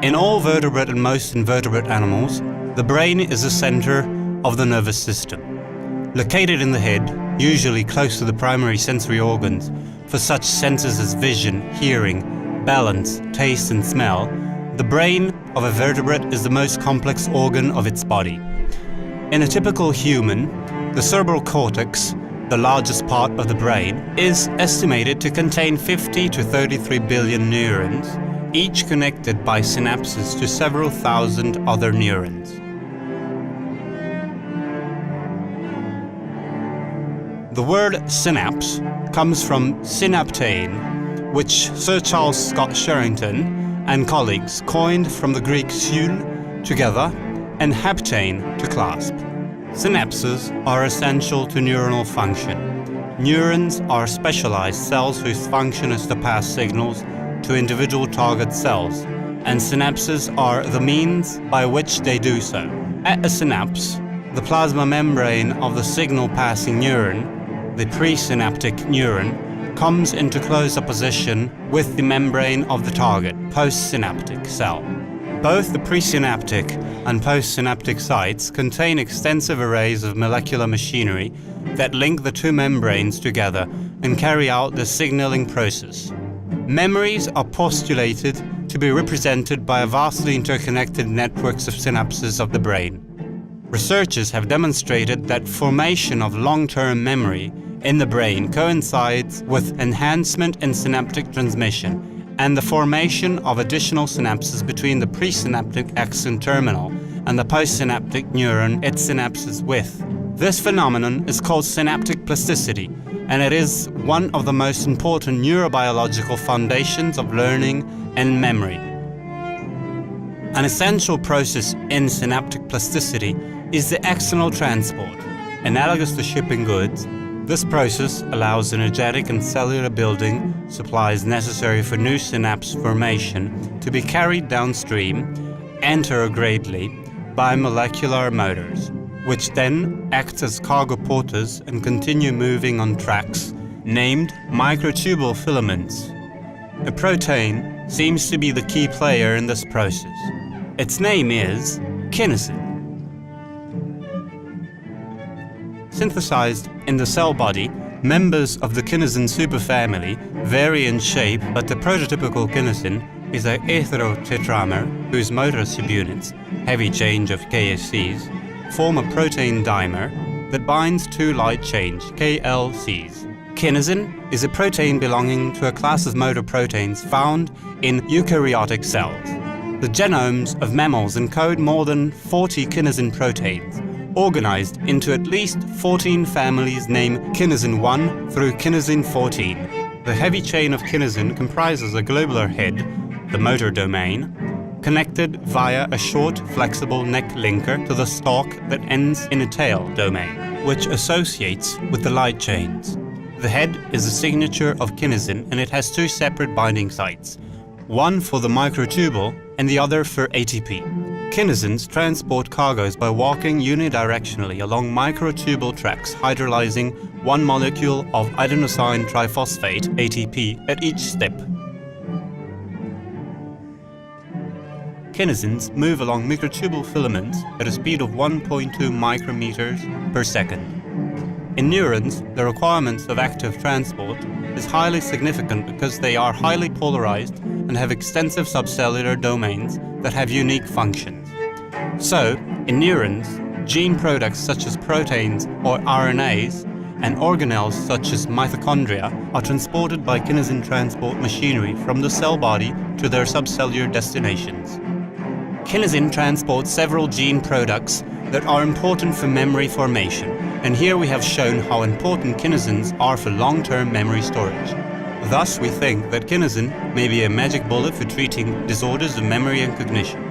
In all vertebrate and most invertebrate animals, the brain is the center of the nervous system. Located in the head, usually close to the primary sensory organs, for such senses as vision, hearing, balance, taste and smell, the brain of a vertebrate is the most complex organ of its body. In a typical human, the cerebral cortex, the largest part of the brain, is estimated to contain 50 to 33 billion neurons, each connected by synapses to several thousand other neurons. The word synapse comes from synaptein, which Sir Charles Scott Sherrington and colleagues coined from the Greek syun, together, and haptein, to clasp. Synapses are essential to neuronal function. Neurons are specialized cells whose function is to pass signals to individual target cells, and synapses are the means by which they do so. At a synapse, the plasma membrane of the signal-passing neuron, the presynaptic neuron, comes into close opposition with the membrane of the target, postsynaptic cell. Both the presynaptic and postsynaptic sites contain extensive arrays of molecular machinery that link the two membranes together and carry out the signaling process. Memories are postulated to be represented by a vastly interconnected networks of synapses of the brain. Researchers have demonstrated that formation of long-term memory in the brain coincides with enhancement in synaptic transmission and the formation of additional synapses between the presynaptic axon terminal and the postsynaptic neuron it synapses with. This phenomenon is called synaptic plasticity, and it is one of the most important neurobiological foundations of learning and memory. An essential process in synaptic plasticity is the axonal transport. Analogous to shipping goods, this process allows energetic and cellular building supplies necessary for new synapse formation to be carried downstream anterogradely by molecular motors, which then act as cargo porters and continue moving on tracks named microtubule filaments. A protein seems to be the key player in this process. Its name is kinesin. Synthesized in the cell body, members of the kinesin superfamily vary in shape, but the prototypical kinesin is a heterotetramer whose motor subunits, heavy chain of KSCs, form a protein dimer that binds two light chains, KLCs. Kinesin is a protein belonging to a class of motor proteins found in eukaryotic cells. The genomes of mammals encode more than 40 kinesin proteins, organized into at least 14 families named kinesin 1 through kinesin 14. The heavy chain of kinesin comprises a globular head, the motor domain, connected via a short, flexible neck linker to the stalk that ends in a tail domain, which associates with the light chains. The head is a signature of kinesin, and it has two separate binding sites, one for the microtubule and the other for ATP. Kinesins transport cargoes by walking unidirectionally along microtubule tracks, hydrolyzing one molecule of adenosine triphosphate, ATP, at each step. Kinesins move along microtubule filaments at a speed of 1.2 micrometers per second. In neurons, the requirements of active transport is highly significant because they are highly polarized and have extensive subcellular domains that have unique functions. So, in neurons, gene products such as proteins or RNAs and organelles such as mitochondria are transported by kinesin transport machinery from the cell body to their subcellular destinations. Kinesin transports several gene products that are important for memory formation, and here we have shown how important kinesins are for long-term memory storage. Thus, we think that kinesin may be a magic bullet for treating disorders of memory and cognition.